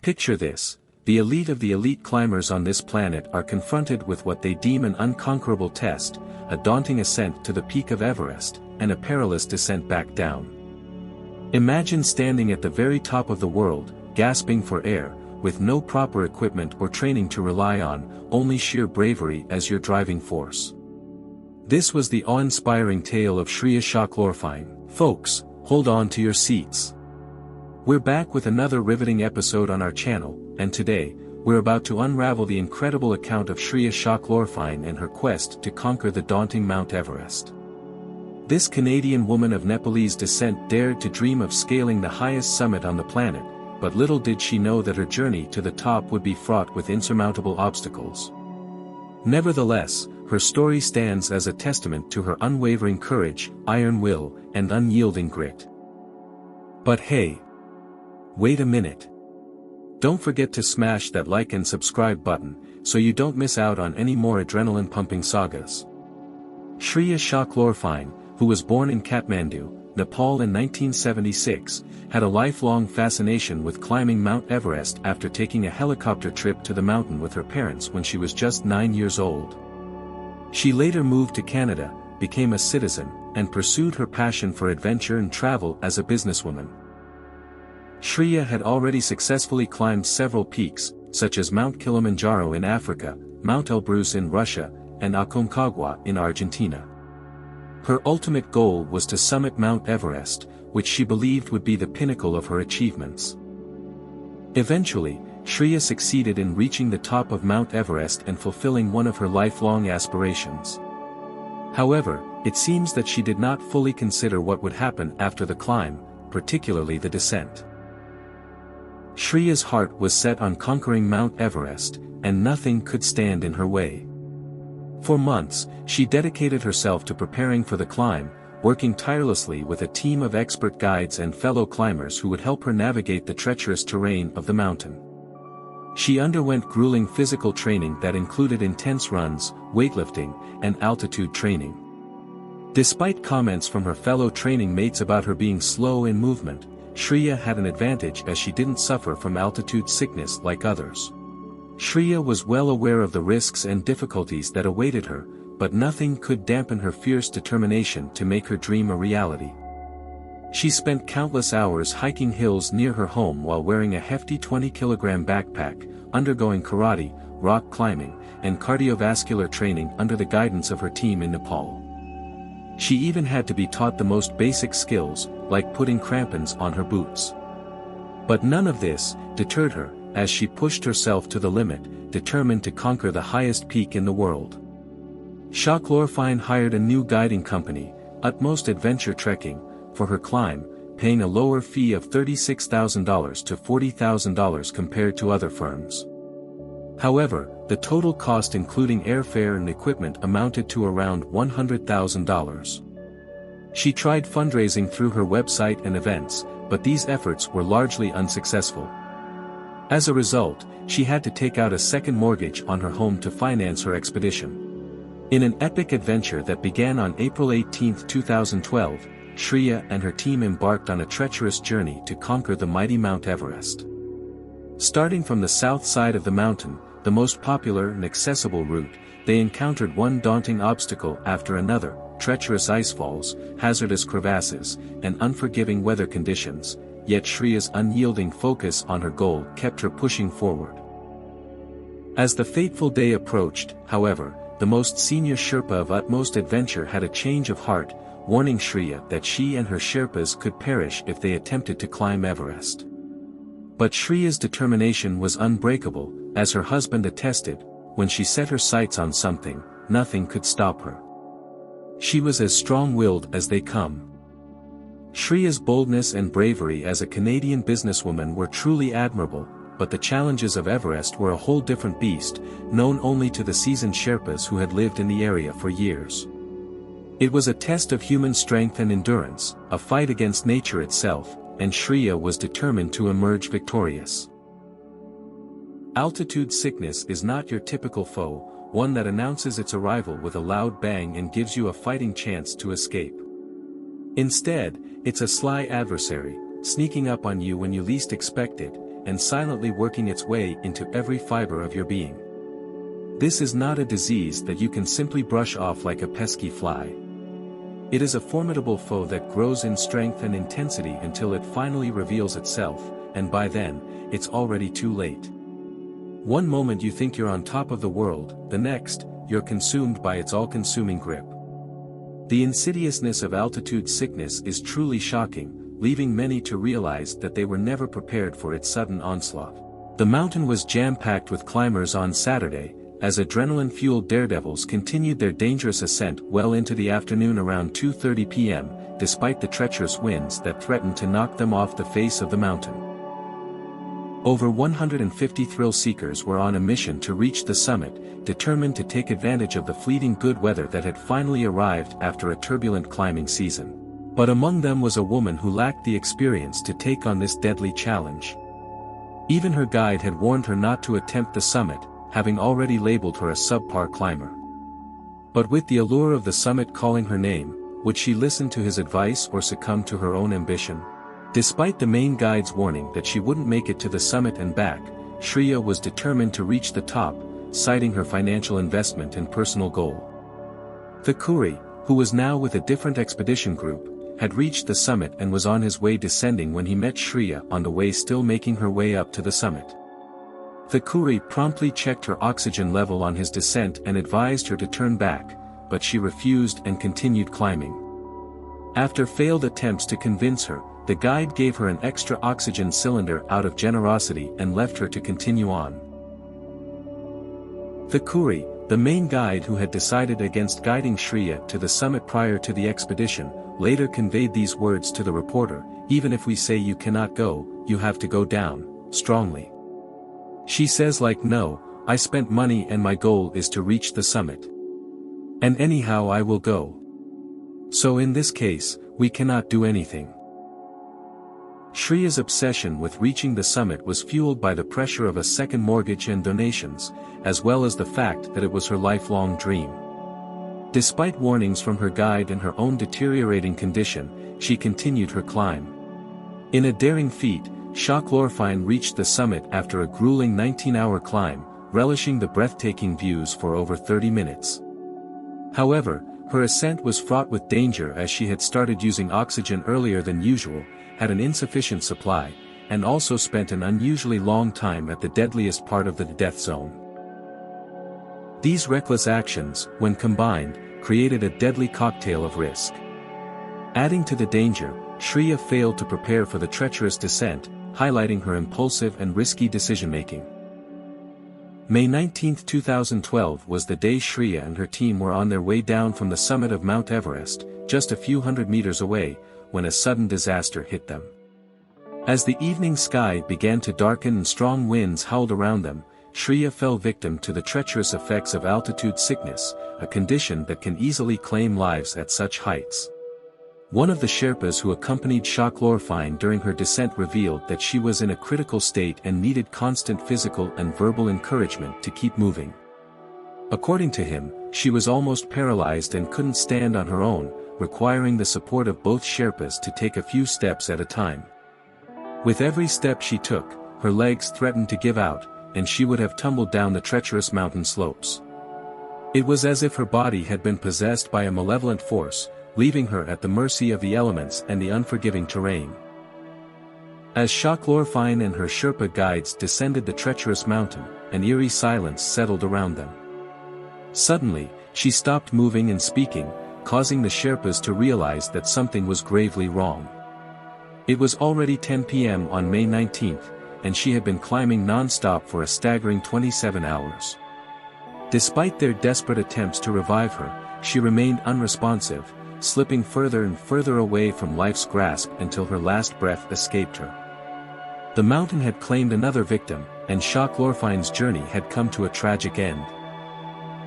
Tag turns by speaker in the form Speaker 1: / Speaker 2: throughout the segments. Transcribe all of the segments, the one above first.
Speaker 1: Picture this: the elite of the elite climbers on this planet are confronted with what they deem an unconquerable test, a daunting ascent to the peak of Everest, and a perilous descent back down. Imagine standing at the very top of the world, gasping for air, with no proper equipment or training to rely on, only sheer bravery as your driving force. This was the awe-inspiring tale of Shriya Shah-Klorfine. Folks, hold on to your seats. We're back with another riveting episode on our channel, and today, we're about to unravel the incredible account of Shriya Shah-Klorfine and her quest to conquer the daunting Mount Everest. This Canadian woman of Nepalese descent dared to dream of scaling the highest summit on the planet, but little did she know that her journey to the top would be fraught with insurmountable obstacles. Nevertheless, her story stands as a testament to her unwavering courage, iron will, and unyielding grit. But hey! Wait a minute. Don't forget to smash that like and subscribe button, so you don't miss out on any more adrenaline-pumping sagas. Shriya Shah-Klorfine, who was born in Kathmandu, Nepal in 1976, had a lifelong fascination with climbing Mount Everest after taking a helicopter trip to the mountain with her parents when she was just 9 years old. She later moved to Canada, became a citizen, and pursued her passion for adventure and travel as a businesswoman. Shriya had already successfully climbed several peaks, such as Mount Kilimanjaro in Africa, Mount Elbrus in Russia, and Aconcagua in Argentina. Her ultimate goal was to summit Mount Everest, which she believed would be the pinnacle of her achievements. Eventually, Shriya succeeded in reaching the top of Mount Everest and fulfilling one of her lifelong aspirations. However, it seems that she did not fully consider what would happen after the climb, particularly the descent. Shriya's heart was set on conquering Mount Everest, and nothing could stand in her way. For months, she dedicated herself to preparing for the climb, working tirelessly with a team of expert guides and fellow climbers who would help her navigate the treacherous terrain of the mountain. She underwent grueling physical training that included intense runs, weightlifting, and altitude training. Despite comments from her fellow training mates about her being slow in movement, Shriya had an advantage as she didn't suffer from altitude sickness like others. Shriya was well aware of the risks and difficulties that awaited her, but nothing could dampen her fierce determination to make her dream a reality. She spent countless hours hiking hills near her home while wearing a hefty 20-kilogram backpack, undergoing karate, rock climbing, and cardiovascular training under the guidance of her team in Nepal. She even had to be taught the most basic skills, like putting crampons on her boots. But none of this deterred her, as she pushed herself to the limit, determined to conquer the highest peak in the world. Shah-Klorfine hired a new guiding company, Utmost Adventure Trekking, for her climb, paying a lower fee of $36,000 to $40,000 compared to other firms. However, the total cost including airfare and equipment amounted to around $100,000. She tried fundraising through her website and events, but these efforts were largely unsuccessful. As a result, she had to take out a second mortgage on her home to finance her expedition. In an epic adventure that began on April 18, 2012, Shriya and her team embarked on a treacherous journey to conquer the mighty Mount Everest. Starting from the south side of the mountain, the most popular and accessible route, they encountered one daunting obstacle after another: treacherous icefalls, hazardous crevasses, and unforgiving weather conditions, yet Shriya's unyielding focus on her goal kept her pushing forward. As the fateful day approached, however, the most senior Sherpa of Utmost Adventure had a change of heart, warning Shriya that she and her Sherpas could perish if they attempted to climb Everest. But Shriya's determination was unbreakable, as her husband attested: when she set her sights on something, nothing could stop her. She was as strong-willed as they come. Shriya's boldness and bravery as a Canadian businesswoman were truly admirable, but the challenges of Everest were a whole different beast, known only to the seasoned Sherpas who had lived in the area for years. It was a test of human strength and endurance, a fight against nature itself, and Shriya was determined to emerge victorious. Altitude sickness is not your typical foe, one that announces its arrival with a loud bang and gives you a fighting chance to escape. Instead, it's a sly adversary, sneaking up on you when you least expect it, and silently working its way into every fiber of your being. This is not a disease that you can simply brush off like a pesky fly. It is a formidable foe that grows in strength and intensity until it finally reveals itself, and by then, it's already too late. One moment you think you're on top of the world, the next, you're consumed by its all-consuming grip. The insidiousness of altitude sickness is truly shocking, leaving many to realize that they were never prepared for its sudden onslaught. The mountain was jam-packed with climbers on Saturday, as adrenaline-fueled daredevils continued their dangerous ascent well into the afternoon around 2:30 p.m., despite the treacherous winds that threatened to knock them off the face of the mountain. Over 150 thrill-seekers were on a mission to reach the summit, determined to take advantage of the fleeting good weather that had finally arrived after a turbulent climbing season. But among them was a woman who lacked the experience to take on this deadly challenge. Even her guide had warned her not to attempt the summit, having already labeled her a subpar climber. But with the allure of the summit calling her name, would she listen to his advice or succumb to her own ambition? Despite the main guide's warning that she wouldn't make it to the summit and back, Shriya was determined to reach the top, citing her financial investment and personal goal. The Kuri, who was now with a different expedition group, had reached the summit and was on his way descending when he met Shriya on the way, still making her way up to the summit. The Kuri promptly checked her oxygen level on his descent and advised her to turn back, but she refused and continued climbing. After failed attempts to convince her, the guide gave her an extra oxygen cylinder out of generosity and left her to continue on. The Kuri, the main guide who had decided against guiding Shriya to the summit prior to the expedition, later conveyed these words to the reporter: "Even if we say you cannot go, you have to go down, strongly." She says, like, "No, I spent money and my goal is to reach the summit. And anyhow I will go. So in this case, we cannot do anything." Shriya's obsession with reaching the summit was fueled by the pressure of a second mortgage and donations, as well as the fact that it was her lifelong dream. Despite warnings from her guide and her own deteriorating condition, she continued her climb. In a daring feat, Shah-Klorfine reached the summit after a grueling 19-hour climb, relishing the breathtaking views for over 30 minutes. However, her ascent was fraught with danger as she had started using oxygen earlier than usual, had an insufficient supply, and also spent an unusually long time at the deadliest part of the death zone. These reckless actions, when combined, created a deadly cocktail of risk. Adding to the danger, Shriya failed to prepare for the treacherous descent, highlighting her impulsive and risky decision-making. May 19, 2012 was the day Shriya and her team were on their way down from the summit of Mount Everest, just a few hundred meters away, when a sudden disaster hit them. As the evening sky began to darken and strong winds howled around them, Shriya fell victim to the treacherous effects of altitude sickness, a condition that can easily claim lives at such heights. One of the Sherpas who accompanied Shah-Klorfine during her descent revealed that she was in a critical state and needed constant physical and verbal encouragement to keep moving. According to him, she was almost paralyzed and couldn't stand on her own, requiring the support of both Sherpas to take a few steps at a time. With every step she took, her legs threatened to give out, and she would have tumbled down the treacherous mountain slopes. It was as if her body had been possessed by a malevolent force, leaving her at the mercy of the elements and the unforgiving terrain. As Shah-Klorfine and her Sherpa guides descended the treacherous mountain, an eerie silence settled around them. Suddenly, she stopped moving and speaking, causing the Sherpas to realize that something was gravely wrong. It was already 10 p.m. on May 19th, and she had been climbing non-stop for a staggering 27 hours. Despite their desperate attempts to revive her, she remained unresponsive, slipping further and further away from life's grasp until her last breath escaped her. The mountain had claimed another victim, and Shah-Klorfine's journey had come to a tragic end.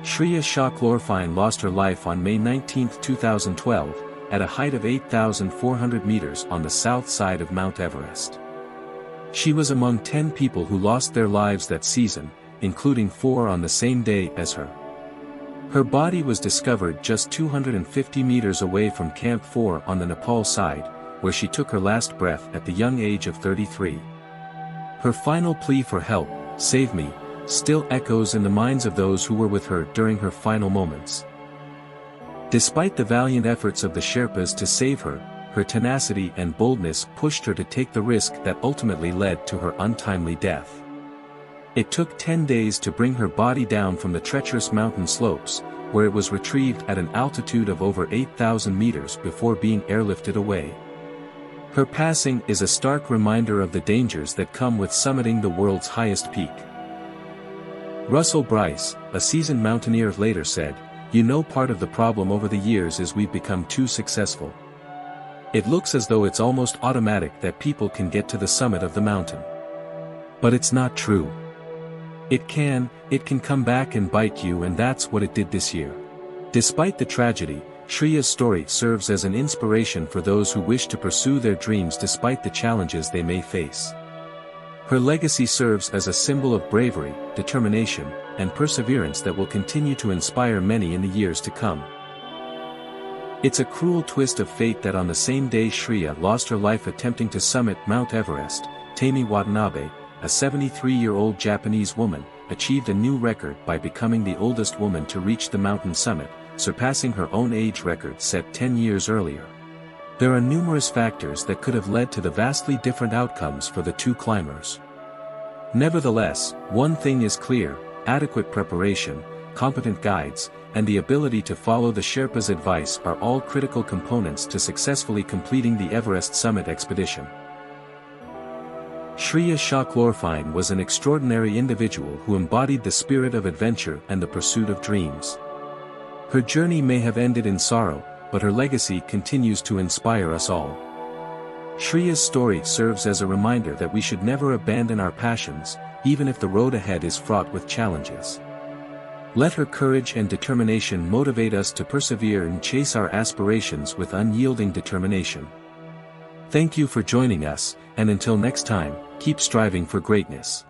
Speaker 1: Shriya Shah-Klorfine lost her life on May 19, 2012, at a height of 8,400 meters on the south side of Mount Everest. She was among 10 people who lost their lives that season, including 4 on the same day as her. Her body was discovered just 250 meters away from Camp 4 on the Nepal side, where she took her last breath at the young age of 33. Her final plea for help, "Save me," still echoes in the minds of those who were with her during her final moments. Despite the valiant efforts of the Sherpas to save her, her tenacity and boldness pushed her to take the risk that ultimately led to her untimely death. It took 10 days to bring her body down from the treacherous mountain slopes, where it was retrieved at an altitude of over 8,000 meters before being airlifted away. Her passing is a stark reminder of the dangers that come with summiting the world's highest peak. Russell Bryce, a seasoned mountaineer, later said, "You know, part of the problem over the years is we've become too successful. It looks as though it's almost automatic that people can get to the summit of the mountain. But it's not true. It can come back and bite you, and that's what it did this year." Despite the tragedy, Shriya's story serves as an inspiration for those who wish to pursue their dreams despite the challenges they may face. Her legacy serves as a symbol of bravery, determination, and perseverance that will continue to inspire many in the years to come. It's a cruel twist of fate that on the same day Shriya lost her life attempting to summit Mount Everest, Tammy Watanabe, a 73-year-old Japanese woman, achieved a new record by becoming the oldest woman to reach the mountain summit, surpassing her own age record set 10 years earlier. There are numerous factors that could have led to the vastly different outcomes for the two climbers. Nevertheless, one thing is clear: adequate preparation, competent guides, and the ability to follow the Sherpa's advice are all critical components to successfully completing the Everest summit expedition. Shriya Shah-Klorfine was an extraordinary individual who embodied the spirit of adventure and the pursuit of dreams. Her journey may have ended in sorrow, but her legacy continues to inspire us all. Shriya's story serves as a reminder that we should never abandon our passions, even if the road ahead is fraught with challenges. Let her courage and determination motivate us to persevere and chase our aspirations with unyielding determination. Thank you for joining us, and until next time, keep striving for greatness.